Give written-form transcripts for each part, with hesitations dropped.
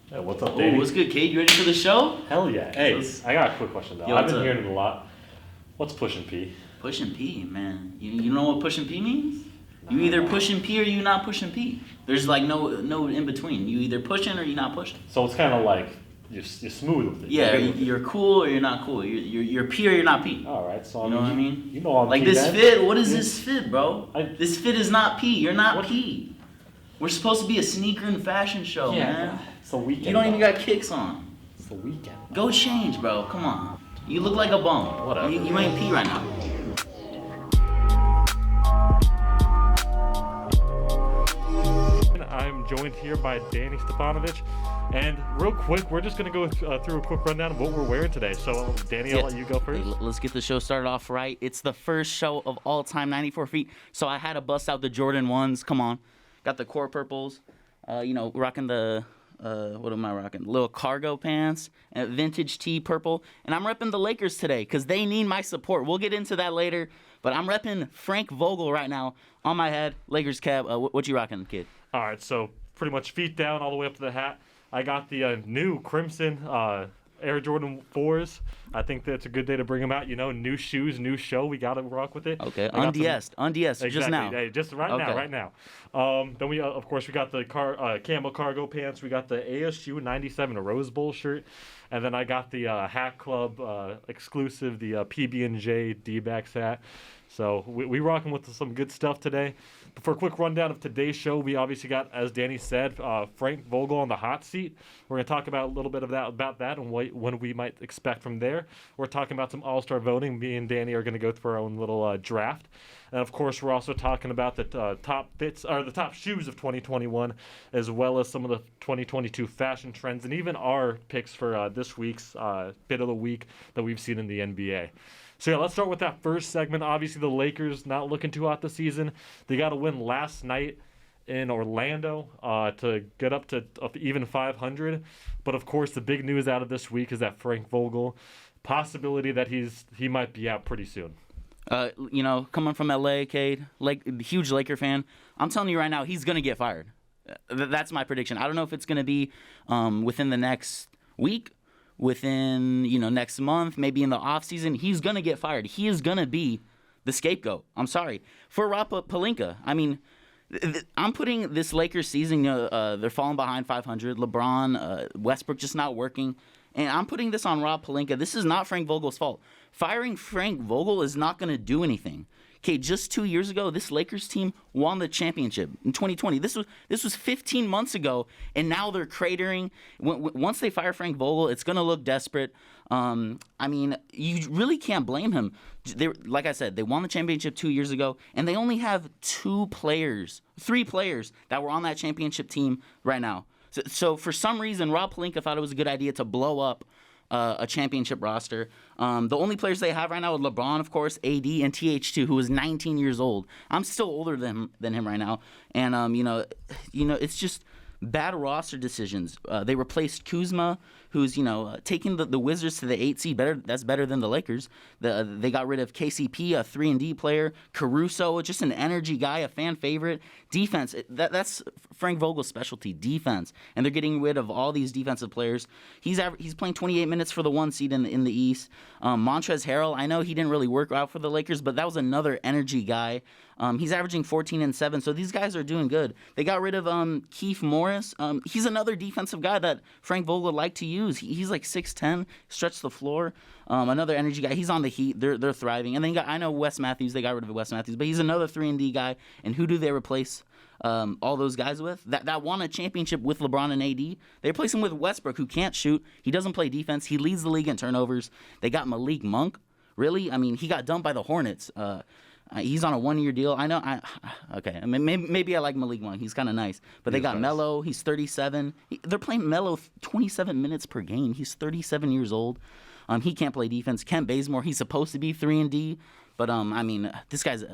Hey, what's up, Danny? What's good, Kade? You ready for the show? Hell yeah. Hey, I got a quick question, though. Yo, I've what's been up? hearing it a lot. What's pushing P? Pushing P, man. You know what pushing P means? You either pushing P or you not pushing P. There's like no in between. You either pushing or you not pushing. So it's kind of like you're smooth with it. Yeah, You're good with you're cool or you're not cool. You're P or you're not P. it. All right. So You know what I mean? You know I'm Like P this then. fit. What is this fit, bro? I- This fit is not P. You're not What? P. We're supposed to be a sneaker and fashion show, man. It's the weekend. You don't even though. got kicks on. It's the weekend. Go change, bro. Come on. You look like a bum. Whatever. You ain't P right now. I'm joined here by Danny Stipanovich. And real quick, we're just going to go through a quick rundown of what we're wearing today. So, Danny, I'll let you go first. Hey, let's get the show started off right. It's the first show of all time, 94 feet. So I had to bust out the Jordan 1s. Come on. Got the core purples. Rocking the, what am I rocking? Little cargo pants, and vintage tee purple. And I'm repping the Lakers today because they need my support. We'll get into that later. But I'm repping Frank Vogel right now on my head. Lakers cap. What you rocking, kid? All right, so pretty much feet down all the way up to the hat. I got the new Crimson Air Jordan 4s. I think that's a good day to bring them out. You know, new shoes, new show. We got to rock with it. Okay, Undiesed, undiesed, just now. Hey, just right now. Then we, of course, we got the camo cargo pants. We got the ASU 97 Rose Bowl shirt. And then I got the Hat Club exclusive, the PB&J D-backs hat. So we rocking with some good stuff today. But for a quick rundown of today's show, we obviously got, as Danny said, Frank Vogel on the hot seat. We're going to talk about a little bit about that and what we might expect from there. We're talking about some all-star voting. Me and Danny are going to go through our own little draft. And, of course, we're also talking about the top fits or the top shoes of 2021, as well as some of the 2022 fashion trends and even our picks for this week's bit of the week that we've seen in the NBA. So, yeah, let's start with that first segment. Obviously, the Lakers not looking too hot this season. They got to win last night in Orlando to get up to even 500. But, of course, the big news out of this week is that Frank Vogel, possibility that he might be out pretty soon. Coming from LA, Cade, huge Laker fan, I'm telling you right now, he's going to get fired. That's my prediction. I don't know if it's going to be within the next week, within next month, maybe in the offseason. He's going to get fired. He is going to be the scapegoat. I'm sorry. For Rob Pelinka, I mean, I'm putting this Lakers season, they're falling behind 500. LeBron, Westbrook just not working. And I'm putting this on Rob Pelinka. This is not Frank Vogel's fault. Firing Frank Vogel is not going to do anything. Okay, just 2 years ago, this Lakers team won the championship in 2020. This was 15 months ago, and now they're cratering. Once they fire Frank Vogel, it's going to look desperate. I mean, you really can't blame him. Like I said, they won the championship 2 years ago, and they only have three players that were on that championship team right now. So for some reason, Rob Pelinka thought it was a good idea to blow up a championship roster. The only players they have right now are LeBron, of course, AD, and TH2, who is 19 years old. I'm still older than him right now, and it's just bad roster decisions. They replaced Kuzma, who's taking the Wizards to the 8 seed. That's better than the Lakers. They got rid of KCP, a 3-and-D player. Caruso, just an energy guy, a fan favorite. Defense, that's Frank Vogel's specialty, defense. And they're getting rid of all these defensive players. He's playing 28 minutes for the 1 seed in the East. Montrezl Harrell, I know he didn't really work out for the Lakers, but that was another energy guy. He's averaging 14 and 7, so these guys are doing good. They got rid of Keith Morris. He's another defensive guy that Frank Vogel liked to use. He's like 6'10", stretch the floor. Another energy guy. He's on the Heat. They're thriving. And then I know Wes Matthews. They got rid of Wes Matthews, but he's another 3-and-D guy. And who do they replace all those guys with? That won a championship with LeBron and AD. They replace him with Westbrook, who can't shoot. He doesn't play defense. He leads the league in turnovers. They got Malik Monk. Really? I mean, he got dumped by the Hornets. He's on a 1-year deal. I know. Okay. I mean, maybe I like Malik Monk. He's kind of nice. But they got nice. Melo. He's 37. They're playing Melo 27 minutes per game. He's 37 years old. He can't play defense. Kent Bazemore, he's supposed to be 3-and-D. But, I mean, this guy's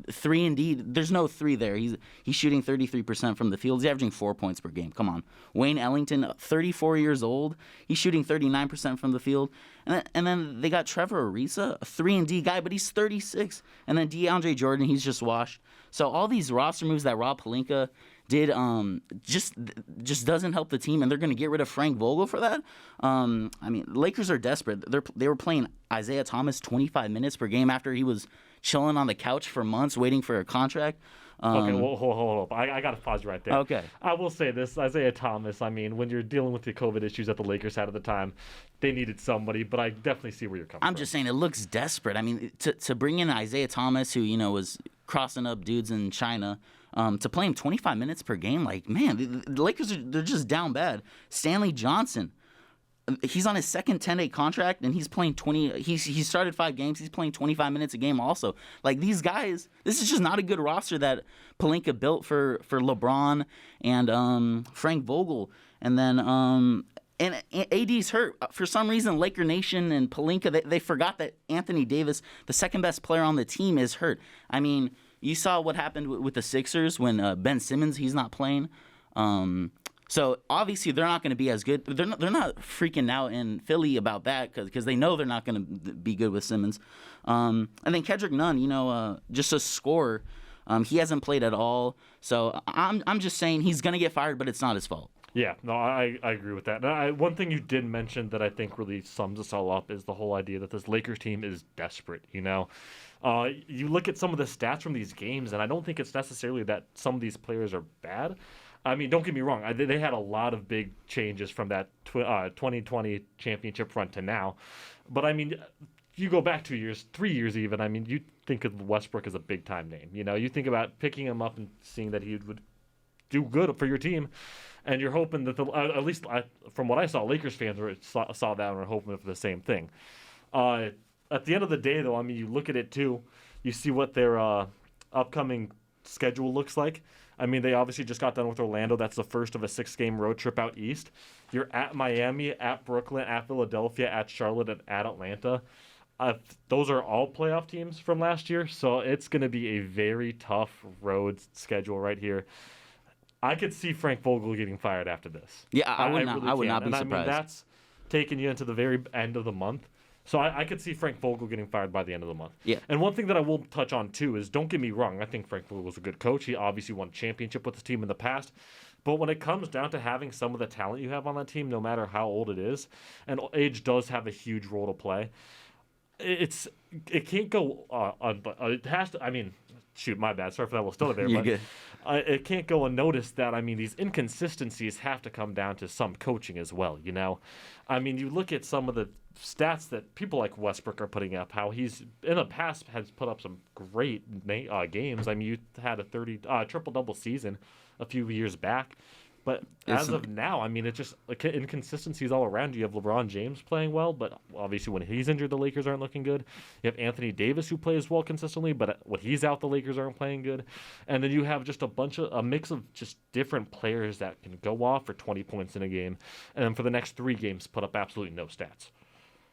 3-and-D. There's no 3 there. He's shooting 33% from the field. He's averaging 4 points per game. Come on. Wayne Ellington, 34 years old. He's shooting 39% from the field. And then they got Trevor Ariza, a 3-and-D guy, but he's 36. And then DeAndre Jordan, he's just washed. So all these roster moves that Rob Pelinka did just doesn't help the team, and they're going to get rid of Frank Vogel for that. I mean, Lakers are desperate. They were playing Isaiah Thomas 25 minutes per game after he was chilling on the couch for months waiting for a contract. Okay, well, hold up. I got to pause you right there. Okay. I will say this, Isaiah Thomas, I mean, when you're dealing with the COVID issues that the Lakers had at the time, they needed somebody, but I definitely see where you're coming from. I'm just saying it looks desperate. I mean, to bring in Isaiah Thomas, who, was crossing up dudes in China, to play him 25 minutes per game, like, man, the Lakers, they're just down bad. Stanley Johnson, he's on his second 10-day contract, and he's playing 20. He started 5 games. He's playing 25 minutes a game also. Like, these guys, this is just not a good roster that Pelinka built for LeBron and Frank Vogel. And then and AD's hurt. For some reason, Laker Nation and Pelinka, they forgot that Anthony Davis, the second best player on the team, is hurt. I mean, you saw what happened with the Sixers when Ben Simmons, he's not playing. So obviously they're not going to be as good. They're not freaking out in Philly about that because they know they're not going to be good with Simmons. And then Kendrick Nunn, just a scorer. He hasn't played at all. So I'm just saying he's going to get fired, but it's not his fault. Yeah, no, I agree with that. One thing you did mention that I think really sums us all up is the whole idea that this Lakers team is desperate, You look at some of the stats from these games, and I don't think it's necessarily that some of these players are bad. I mean, don't get me wrong. They had a lot of big changes from that 2020 championship run to now. But, I mean, you go back 2 years, 3 years even, I mean, you think of Westbrook as a big-time name. You think about picking him up and seeing that he would do good for your team. And you're hoping that, at least from what I saw, Lakers fans saw that and were hoping for the same thing. At the end of the day, though, I mean, you look at it, too. You see what their upcoming schedule looks like. I mean, they obviously just got done with Orlando. That's the first of a 6-game road trip out east. You're at Miami, at Brooklyn, at Philadelphia, at Charlotte, and at Atlanta. Those are all playoff teams from last year, so it's going to be a very tough road schedule right here. I could see Frank Vogel getting fired after this. Yeah, I would not be surprised. I mean, that's taking you into the very end of the month. So I could see Frank Vogel getting fired by the end of the month. Yeah. And one thing that I will touch on, too, is don't get me wrong. I think Frank Vogel's a good coach. He obviously won a championship with his team in the past. But when it comes down to having some of the talent you have on that team, no matter how old it is, and age does have a huge role to play, it can't go it has to. I mean, shoot, my bad. Sorry for that little stutter there. You're but good. It can't go unnoticed that, I mean, these inconsistencies have to come down to some coaching as well, I mean, you look at some of the stats that people like Westbrook are putting up, how he's, in the past, has put up some great games. I mean, you had a triple-double season a few years back. But as of now, I mean, it's just inconsistencies all around. You have LeBron James playing well, but obviously when he's injured, the Lakers aren't looking good. You have Anthony Davis who plays well consistently, but when he's out, the Lakers aren't playing good. And then you have just a mix of just different players that can go off for 20 points in a game, and then for the next 3 games put up absolutely no stats.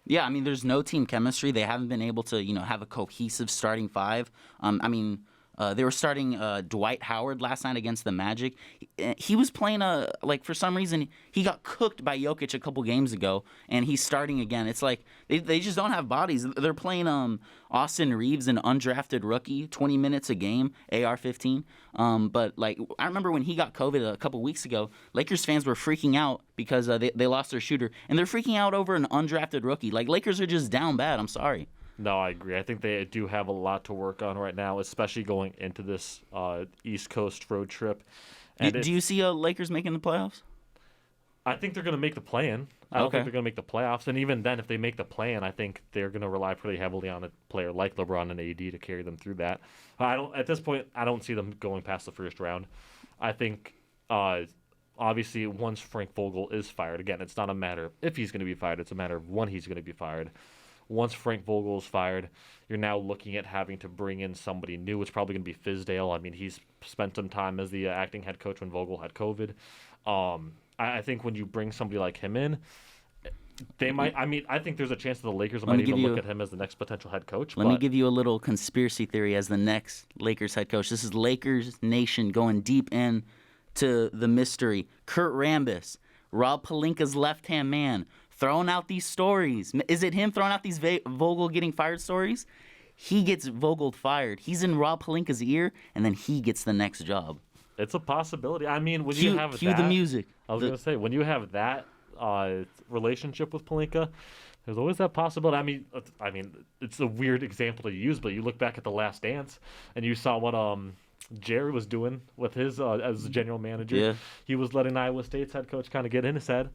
Yeah, I mean, there's no team chemistry. They haven't been able to, have a cohesive starting 5. They were starting Dwight Howard last night against the Magic. He was playing for some reason he got cooked by Jokic a couple games ago, and he's starting again. It's like they just don't have bodies. They're playing Austin Reeves, an undrafted rookie, 20 minutes a game, AR-15. But I remember when he got COVID a couple weeks ago, Lakers fans were freaking out because they lost their shooter, and they're freaking out over an undrafted rookie. Lakers are just down bad. I'm sorry. No, I agree. I think they do have a lot to work on right now, especially going into this East Coast road trip. And do you see Lakers making the playoffs? I think they're going to make the play-in. I don't think they're going to make the playoffs. And even then, if they make the play-in, I think they're going to rely pretty heavily on a player like LeBron and AD to carry them through that. At this point, I don't see them going past the first round. I think, obviously, once Frank Vogel is fired, again, it's not a matter of if he's going to be fired. It's a matter of when he's going to be fired. Once Frank Vogel is fired, you're now looking at having to bring in somebody new. It's probably going to be Fizdale. I mean, he's spent some time as the acting head coach when Vogel had COVID. I think when you bring somebody like him in, they might. I mean, I think there's a chance that the Lakers might even look at him as the next potential head coach. Let me give you a little conspiracy theory as the next Lakers head coach. This is Lakers Nation going deep in to the mystery. Kurt Rambis, Rob Pelinka's left-hand man, throwing out these stories. Is it him throwing out these Vogel getting fired stories? He gets Vogel fired. He's in Rob Pelinka's ear, and then he gets the next job. It's a possibility. I mean, when you have Cue that, the music. I was gonna say when you have that relationship with Pelinka, there's always that possibility. I mean, it's a weird example to use, but you look back at The Last Dance, and you saw what Jerry was doing with his as the general manager. Yeah. He was letting Iowa State's head coach kind of get in his head,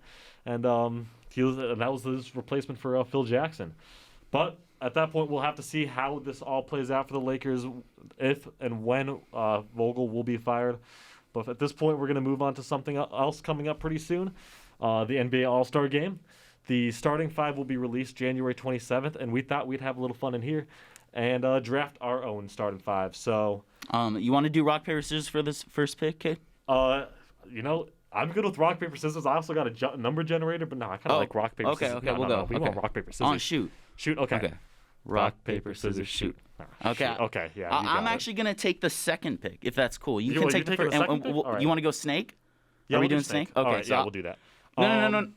and that was his replacement for Phil Jackson. But at that point, we'll have to see how this all plays out for the Lakers, if and when Vogel will be fired. But at this point, we're going to move on to something else coming up pretty soon, the NBA All-Star Game. The starting five will be released January 27th, and we thought we'd have a little fun in here and draft our own starting five. So, you want to do rock, paper, scissors for this first pick, kid? I'm good with rock, paper, scissors. I also got a number generator, but no, I kind of like rock, paper, scissors. Okay, we'll go. We want rock, paper, scissors. Shoot. Shoot, okay. Okay. Rock, paper, scissors, shoot. Okay. Okay. Okay, yeah. I'm actually going to take the second pick, if that's cool. You can you take the taking first. the second pick? All right. You want to go snake? Yeah, Are we we'll do doing snake? Okay, All right, so yeah, we'll do that. No.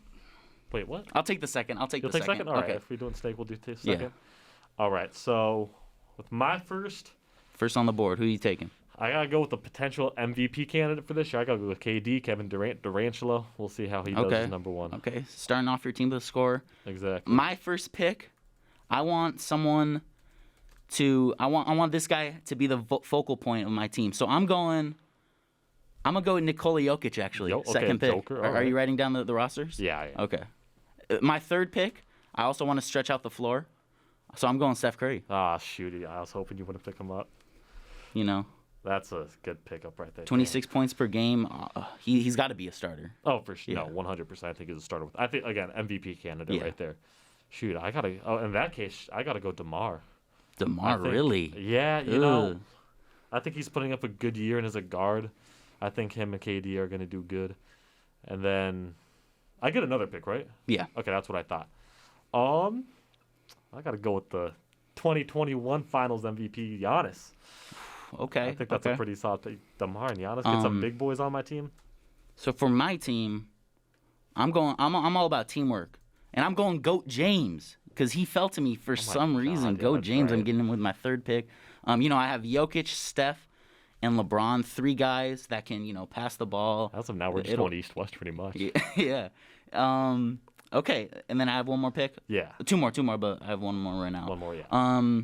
Wait, what? I'll take the second. I'll take You'll the take second. second? All right, Okay. if we're doing snake, we'll do second. Yeah. All right, so with my first, First on the board. Who are you taking? I got to go with the potential MVP candidate for this year. I got to go with KD, Kevin Durantula. We'll see how he does as number one. Okay. Starting off your team with a score. Exactly. My first pick, I want someone I want this guy to be the focal point of my team. So I'm gonna go with Nikola Jokic actually. Okay, Second pick. Joker, Are you writing down the rosters? Yeah, I am. Okay. My third pick, I also want to stretch out the floor. So I'm going Steph Curry. Ah, shoot. I was hoping you wouldn't pick him up. You know, That's a good pickup right there. 26 points per game. He's got to be a starter. Oh, for sure. Yeah. No, 100%. I think he's a starter. I think, again, MVP candidate Yeah. right there. Shoot, in that case, I got to go DeMar. DeMar, really? Yeah, Ugh. I think he's putting up a good year and as a guard. I think him and KD are going to do good. And then I get another pick, right? Yeah. Okay, that's what I thought. I got to go with the 2021 Finals MVP, Giannis. Okay. I think that's a pretty solid pick. DeMar and Giannis get some big boys on my team. So for my team, I'm all about teamwork, and I'm going GOAT James because he fell to me for some reason. yeah, GOAT that's James. I'm right. getting him with my third pick. I have Jokic, Steph, and LeBron, three guys that can pass the ball. As of now, we're just going east-west pretty much. Yeah. Okay, and then I have one more pick. Yeah. Two more, but I have one more right now. One more, yeah.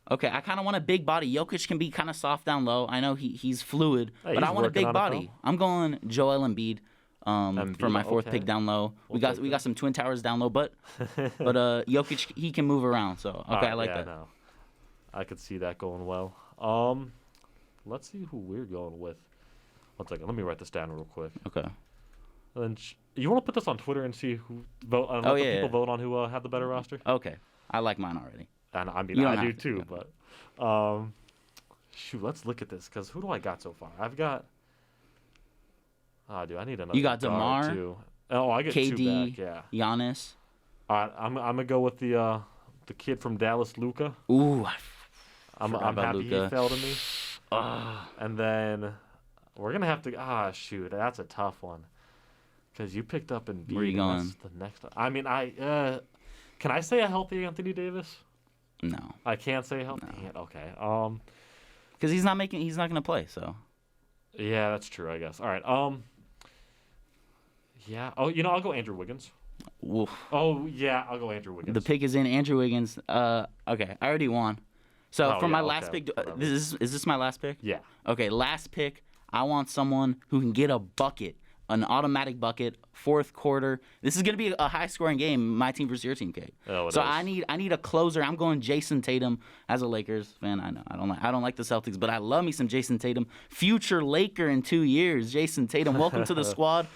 Okay, I kind of want a big body. Jokic can be kind of soft down low. I know he's fluid, Hey, but I he's want a working big on it, body. though. I'm going Joel Embiid for my fourth okay. pick down low. We'll we take got that. some twin towers down low, but Jokic he can move around. So okay, I like that. No. I could see that going well. Let's see who we're going with. One second, let me write this down real quick. Okay. And then you want to put this on Twitter and see who vote? Let the people vote on who had the better roster. Okay, I like mine already. And I mean, You don't I do have to, too. yeah. But shoot, let's look at this because who do I got so far? I've got. Dude, I need another. You got guard, DeMar, too. Oh, I get two KD, back. Yeah. Giannis. All right, I'm gonna go with the kid from Dallas, Luka. Ooh, I'm about happy Luka. he fell to me. And then we're gonna have to. Shoot, that's a tough one. Because you picked up Embiid. Where you going? That's the next. I mean, can I say a healthy Anthony Davis? no, I can't say healthy. No. Okay. because he's not gonna play. So Yeah, that's true. I guess. All right. Yeah. Oh, I'll go Andrew Wiggins. Oof. Oh, yeah, I'll go Andrew Wiggins. The pick is in Andrew Wiggins. Okay, I already won. So Oh, for my yeah, last okay, pick, whatever. is this my last pick? Yeah. Okay, last pick. I want someone who can get a bucket, an automatic bucket, fourth quarter. This is gonna be a high-scoring game. My team versus your team, Kate. Oh, it so is. I need a closer. I'm going Jason Tatum as a Lakers fan. I know I don't like the Celtics, but I love me some Jason Tatum. Future Laker in 2 years. Jason Tatum, welcome to the squad.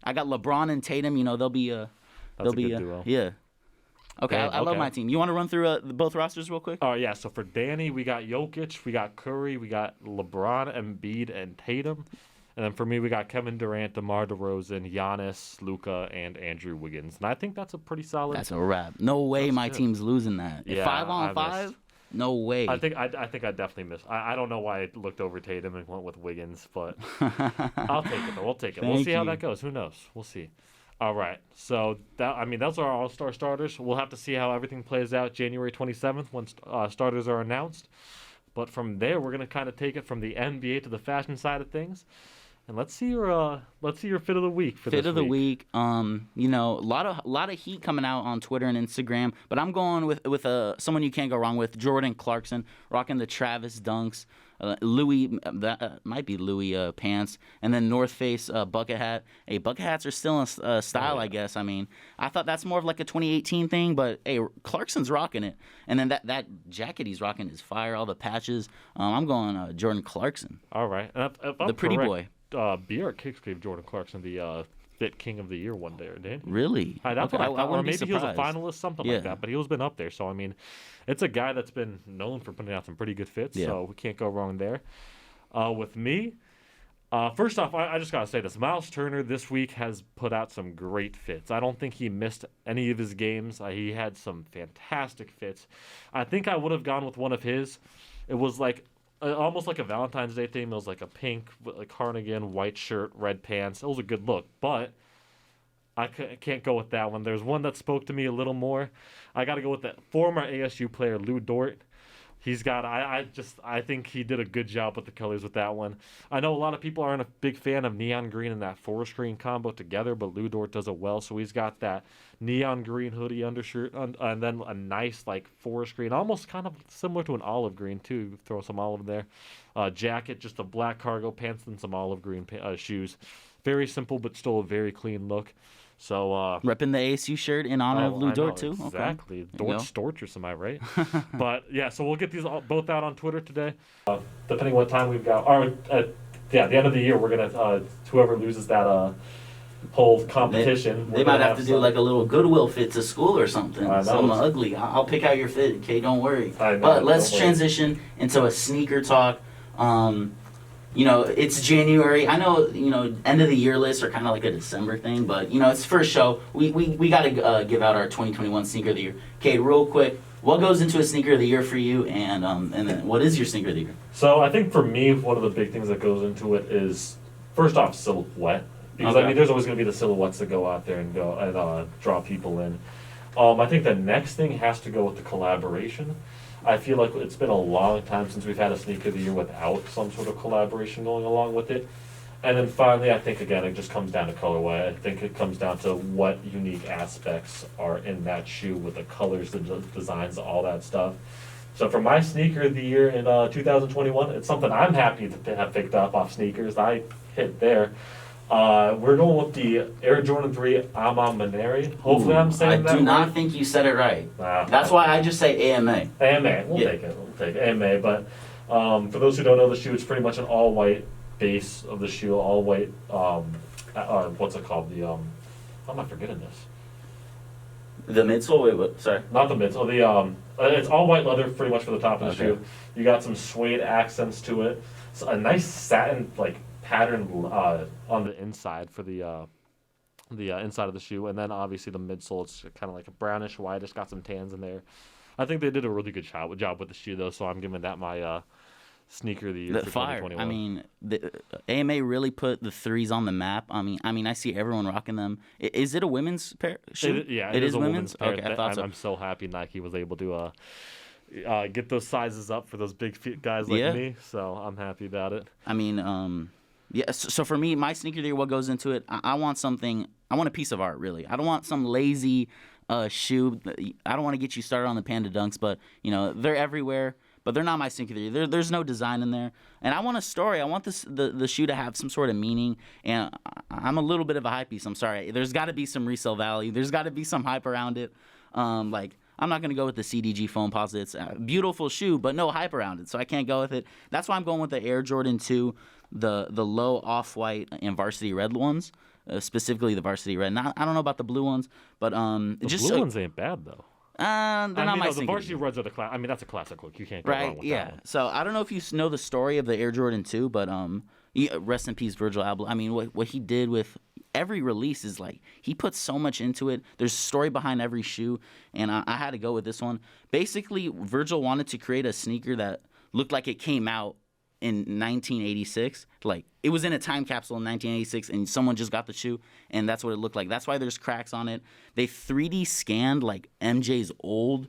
I got LeBron and Tatum. They'll be That's a good duo. yeah. Okay, Damn, I love okay. my team. You want to run through both rosters real quick? Oh, yeah. So for Danny, we got Jokic, we got Curry, we got LeBron, Embiid, and Tatum. And then for me, we got Kevin Durant, DeMar DeRozan, Giannis, Luka, and Andrew Wiggins. And I think that's a pretty solid. That's a wrap. No way my good. team's losing that. Yeah, 5-on-5? missed. No way. I think I definitely missed. I don't know why I looked over Tatum and went with Wiggins, but I'll take it though. We'll take it. We'll Thank see how you. that goes. Who knows? We'll see. All right. So those are our All-Star starters. We'll have to see how everything plays out January 27th when starters are announced. But from there, we're gonna kind of take it from the NBA to the fashion side of things, and let's see your fit of the week for Fit this of the week. week. A lot of heat coming out on Twitter and Instagram, but I'm going with someone you can't go wrong with, Jordan Clarkson, rocking the Travis Dunks, Louis that might be Louis pants, and then North Face bucket hat. Hey, bucket hats are still in style, I guess. I mean, I thought that's more of like a 2018 thing, but hey, Clarkson's rocking it, and then that jacket he's rocking is fire. All the patches. I'm going Jordan Clarkson, All right, and if I'm the pretty correct, boy. BR Kicks gave Jordan Clarkson the Fit King of the Year one day, didn't he? Really? That's Okay, what I thought. Or wouldn't be maybe he was a surprised. finalist, something Yeah. like that. But he was been up there. So, I mean, it's a guy that's been known for putting out some pretty good fits. Yeah. So we can't go wrong there. With me, first off, I just got to say this. Miles Turner this week has put out some great fits. I don't think he missed any of his games. He had some fantastic fits. I think I would have gone with one of his. It was like almost like a Valentine's Day theme. It was like a pink like cardigan, white shirt, red pants. It was a good look, but I can't go with that one. There's one that spoke to me a little more. I got to go with that former ASU player Lou Dort. He's got. I think he did a good job with the colors with that one. I know a lot of people aren't a big fan of neon green and that forest green combo together, but Lou Dort does it well. So he's got that neon green hoodie undershirt and then a nice like forest green, almost kind of similar to an olive green too. Throw some olive there. Jacket, just a black cargo pants and some olive green shoes. Very simple, but still a very clean look. So Repping the ASU shirt in honor of Lou I know, Dort too. exactly. Okay. Dort Storchers, am I right? But yeah, so we'll get these both out on Twitter today. Depending what time we've got, or at the end of the year, we're gonna whoever loses that whole competition. They might have to do like a little Goodwill fit to school or something. I know. Something ugly. I'll pick out your fit, okay? Don't worry. I know, But let's don't worry. transition into a sneaker talk. It's January. I know, end of the year lists are kind of like a December thing, but, it's first show. We got to give out our 2021 sneaker of the year. Okay, real quick, what goes into a sneaker of the year for you, and then what is your sneaker of the year? So I think for me, one of the big things that goes into it is first off silhouette, because Okay. I mean, there's always going to be the silhouettes that go out there and draw people in. I think the next thing has to go with the collaboration. I feel like it's been a long time since we've had a sneaker of the year without some sort of collaboration going along with it. And then finally, I think again, it just comes down to colorway. I think it comes down to what unique aspects are in that shoe with the colors, the designs, all that stuff. So for my sneaker of the year in 2021, it's something I'm happy to have picked up off sneakers. I hit there. We're going with the Air Jordan 3 Ama Maneri. Hopefully I'm saying that I do not right. think you said it right. Nah, That's why I just say AMA. AMA, we'll Yeah. take it. We'll take AMA. But for those who don't know the shoe, it's pretty much an all-white base of the shoe, all-white. What's it called? How am I forgetting this? The midsole? Wait, what? Sorry. Not the mids. It's all white leather, pretty much for the top of the Okay. shoe. You got some suede accents to it. So a nice satin like pattern on the inside for the inside of the shoe, and then obviously the midsole. It's kind of like a brownish white. It's got some tans in there. I think they did a really good job with the shoe though. So I'm giving that my sneaker of the year The for fire. 2021. I mean, the AMA really put the threes on the map. I mean, I see everyone rocking them. Is it a women's pair shoe? It is a women's pair. Okay, I thought so. I'm so happy Nike was able to get those sizes up for those big feet guys like me. So I'm happy about it. I mean, yeah. So for me, my sneaker of the year, what goes into it? I want something. I want a piece of art, really. I don't want some lazy shoe. I don't want to get you started on the Panda Dunks, but they're everywhere. But they're not my sneaker of the year. There's no design in there, and I want a story. I want the shoe to have some sort of meaning. And I'm a little bit of a hype beast. I'm sorry. There's got to be some resale value. There's got to be some hype around it. Like I'm not gonna go with the CDG foam posit. It's a beautiful shoe, but no hype around it, so I can't go with it. That's why I'm going with the Air Jordan 2, the low off-white and varsity red ones, specifically the varsity red. I don't know about the blue ones, but The blue ones ain't bad though. they're not my the sneaker. varsity reds are the class. I mean, that's a classic look. You can't go wrong Right, with yeah. that one. So I don't know if you know the story of the Air Jordan 2, but rest in peace, Virgil Abloh. I mean, what he did with every release is like he put so much into it. There's a story behind every shoe, and I had to go with this one. Basically, Virgil wanted to create a sneaker that looked like it came out in 1986. Like it was in a time capsule in 1986, and someone just got the shoe, and that's what it looked like. That's why there's cracks on it. They 3D scanned like MJ's old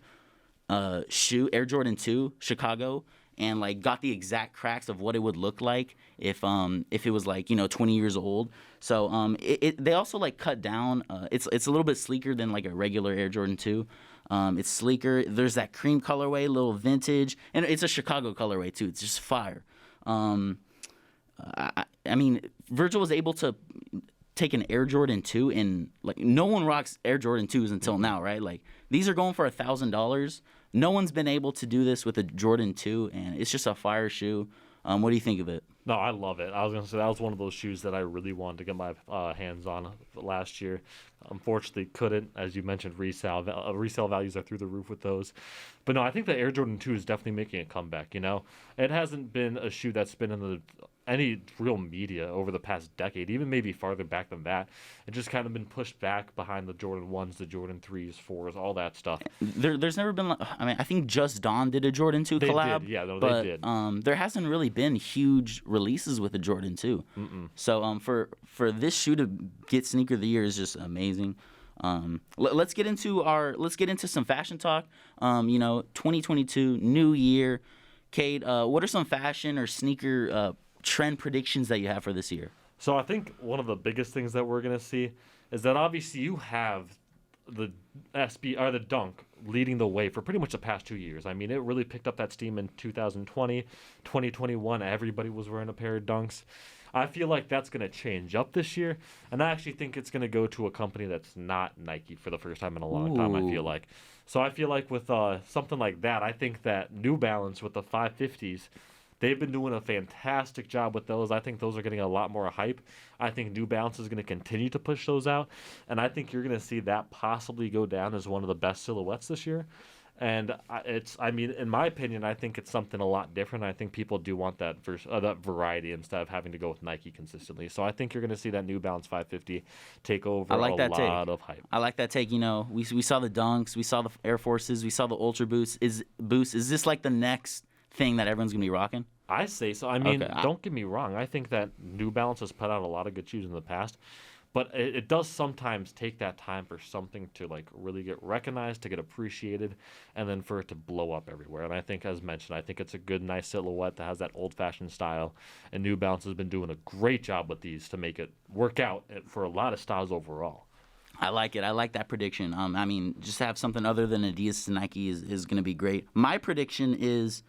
shoe, Air Jordan 2, Chicago, and like got the exact cracks of what it would look like if it was like 20 years old. So they also like cut down. It's a little bit sleeker than like a regular Air Jordan 2. It's sleeker. There's that cream colorway, little vintage, and it's a Chicago colorway too. It's just fire. I mean, Virgil was able to take an Air Jordan 2, and like no one rocks Air Jordan 2s until now, right? Like these are going for $1,000. No one's been able to do this with a Jordan 2, and it's just a fire shoe. What do you think of it? No, I love it. I was going to say that was one of those shoes that I really wanted to get my hands on last year. Unfortunately, couldn't. As you mentioned, resale values are through the roof with those. But no, I think the Air Jordan 2 is definitely making a comeback, It hasn't been a shoe that's been in any real media over the past decade, even maybe farther back than that. It's just kind of been pushed back behind the Jordan 1s, the Jordan 3s, 4s, all that stuff. There's never been, I think Just Don did a Jordan 2 collab. They did, yeah, but, they did. There hasn't really been huge releases with the Jordan 2. So for this shoe to get Sneaker of the Year is just amazing. Let's get into some fashion talk. 2022, new year. Kade, what are some fashion or sneaker trend predictions that you have for this year? So I think one of the biggest things that we're going to see is that obviously you have the the Dunk leading the way for pretty much the past 2 years. I mean, it really picked up that steam in 2020, 2021. Everybody was wearing a pair of Dunks. I feel like that's going to change up this year, and I actually think it's going to go to a company that's not Nike for the first time in a long time, I feel like. So I feel like with something like that, I think that New Balance with the 550s, they've been doing a fantastic job with those. I think those are getting a lot more hype. I think New Balance is going to continue to push those out, and I think you're going to see that possibly go down as one of the best silhouettes this year. And in my opinion, I think it's something a lot different. I think people do want that variety instead of having to go with Nike consistently. So I think you're going to see that New Balance 550 take over lot of hype. I like that take. We saw the Dunks, we saw the Air Forces, we saw the Ultra Boosts. Is this like the next thing that everyone's going to be rocking? I say so. I mean, don't get me wrong. I think that New Balance has put out a lot of good shoes in the past. But it does sometimes take that time for something to like really get recognized, to get appreciated, and then for it to blow up everywhere. And I think, as mentioned, I think it's a good, nice silhouette that has that old-fashioned style. And New Balance has been doing a great job with these to make it work out for a lot of styles overall. I like it. I like that prediction. I mean, just to have something other than Adidas and Nike is going to be great. My prediction is,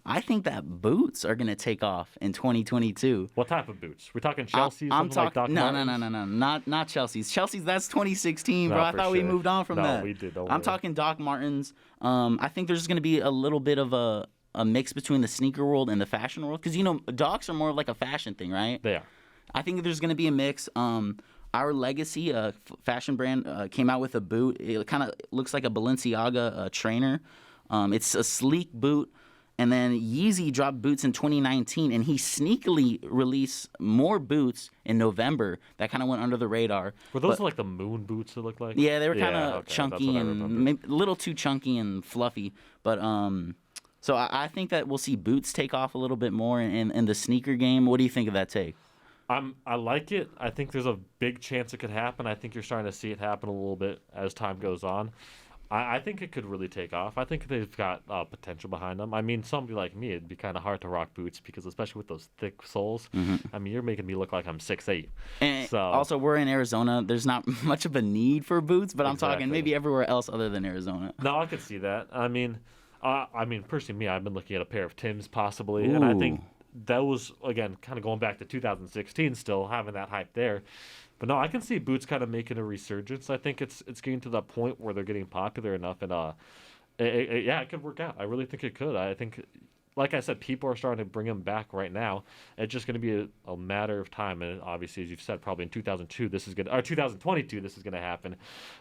I think that boots are going to take off in 2022. What type of boots? We're talking Chelsea's? I'm talking like Doc No. Not Chelsea's. Chelsea's, that's 2016, bro. I thought we moved on from that. No, we did. I'm talking Doc Martens. I think there's going to be a little bit of a mix between the sneaker world and the fashion world. Because, Docs are more like a fashion thing, right? They are. I think there's going to be a mix. Our Legacy fashion brand came out with a boot. It kind of looks like a Balenciaga trainer. It's a sleek boot. And then Yeezy dropped boots in 2019, and he sneakily released more boots in November that kind of went under the radar. Were those like the moon boots it looked like? Yeah, they were kind of chunky and maybe a little too chunky and fluffy. But so I think that we'll see boots take off a little bit more in the sneaker game. What do you think of that take? I like it. I think there's a big chance it could happen. I think you're starting to see it happen a little bit as time goes on. I think it could really take off. I think they've got potential behind them. I mean, somebody like me, it'd be kind of hard to rock boots because especially with those thick soles, I mean, you're making me look like I'm 6'8". And so also, we're in Arizona. There's not much of a need for boots, but I'm talking maybe everywhere else other than Arizona. No, I could see that. I mean, personally, me, I've been looking at a pair of Timbs possibly, and I think that was, again, kind of going back to 2016 still, having that hype there. But no, I can see boots kind of making a resurgence. I think it's getting to that point where they're getting popular enough, and it could work out. I really think it could. I think, like I said, people are starting to bring them back right now. It's just going to be a matter of time, and obviously, as you've said, probably in 2022 this is or 2022 this is going to happen,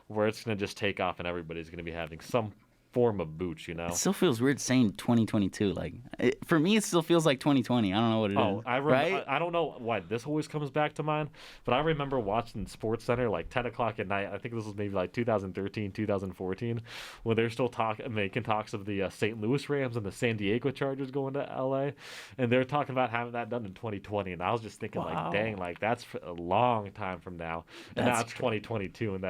where it's going to just take off, and everybody's going to be having some form of boots, It still feels weird saying 2022. Like, for me, it still feels like 2020. I don't know what it is. Right? I don't know why this always comes back to mind, but I remember watching SportsCenter like 10 o'clock at night. I think this was maybe like 2013, 2014, when they're still making talks of the St. Louis Rams and the San Diego Chargers going to LA, and they're talking about having that done in 2020. And I was just thinking, like, dang, like that's a long time from now. And now it's 2022, and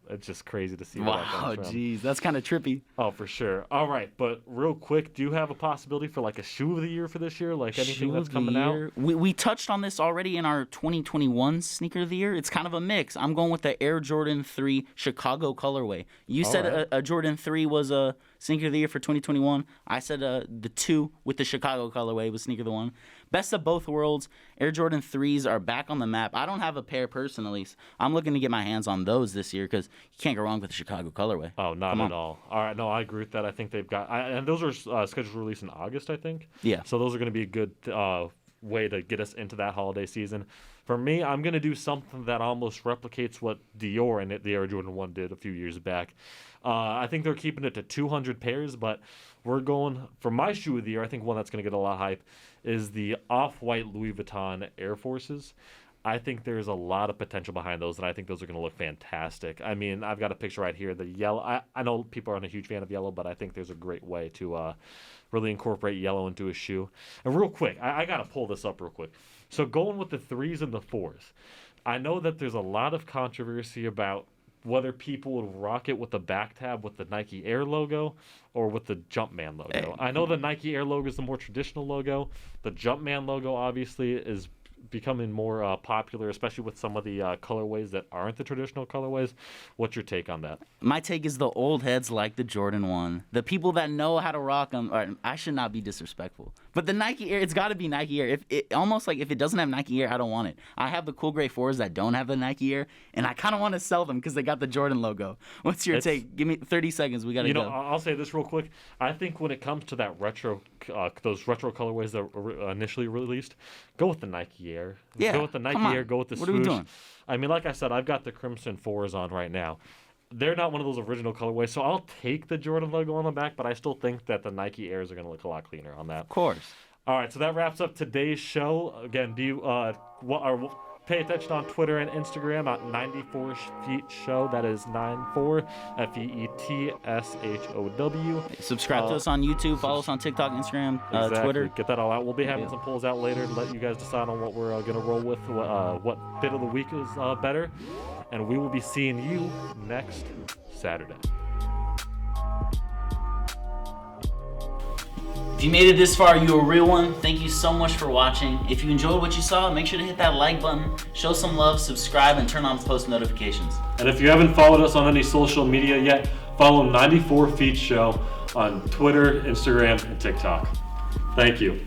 it's just crazy to see. Wow, geez, that's kind of trippy. Oh, for sure. All right, but real quick, do you have a possibility for like a shoe of the year for this year? Like anything that's coming out? We touched on this already in our 2021 sneaker of the year. It's kind of a mix. I'm going with the Air Jordan 3 Chicago colorway. You said a Jordan 3 was a sneaker of the year for 2021. I said the 2 with the Chicago colorway was sneaker of the one. Best of both worlds. Air Jordan 3s are back on the map. I don't have a pair personally. So I'm looking to get my hands on those this year because you can't go wrong with the Chicago colorway. Oh, not at all. All right, no, I agree with that. I think they've got, and those are scheduled to release in August, I think. Yeah. So those are going to be a good way to get us into that holiday season. For me, I'm going to do something that almost replicates what Dior and the Air Jordan 1 did a few years back. I think they're keeping it to 200 pairs, but we're going, for my shoe of the year, I think one that's going to get a lot of hype is the Off-White Louis Vuitton Air Forces. I think there's a lot of potential behind those, and I think those are going to look fantastic. I mean, I've got a picture right here. The yellow, I know people aren't a huge fan of yellow, but I think there's a great way to really incorporate yellow into a shoe. And real quick, I got to pull this up real quick. So going with the 3s and the 4s, I know that there's a lot of controversy about whether people would rock it with the back tab with the Nike Air logo or with the Jumpman logo. I know the Nike Air logo is the more traditional logo. The Jumpman logo obviously is becoming more popular, especially with some of the colorways that aren't the traditional colorways. What's your take on that? My take is the old heads like the Jordan 1. The people that know how to rock them, I should not be disrespectful. But the Nike Air, it's got to be Nike Air. If it doesn't have Nike Air, I don't want it. I have the cool gray 4s that don't have the Nike Air, and I kind of want to sell them because they got the Jordan logo. What's your take? Give me 30 seconds. We got to go. I'll say this real quick. I think when it comes to that retro, those retro colorways that were initially released, go with the Nike Air. Yeah, go with the Nike Air. Go with the swoosh. What are we doing? I mean, like I said, I've got the Crimson 4s on right now. They're not one of those original colorways, so I'll take the Jordan logo on the back, but I still think that the Nike Airs are going to look a lot cleaner on that. Of course. All right, so that wraps up today's show. Again, do you pay attention on Twitter and Instagram at 94 Feet Show. That is 94 FEETSHOW. Subscribe to us on YouTube. Follow us on TikTok, Instagram, exactly. Twitter. Get that all out. We'll be having some polls out later to let you guys decide on what we're going to roll with, what bit of the week is better. And we will be seeing you next Saturday. If you made it this far, you're a real one. Thank you so much for watching. If you enjoyed what you saw, make sure to hit that like button, show some love, subscribe, and turn on post notifications. And if you haven't followed us on any social media yet, follow 94 Feet Show on Twitter, Instagram, and TikTok. Thank you.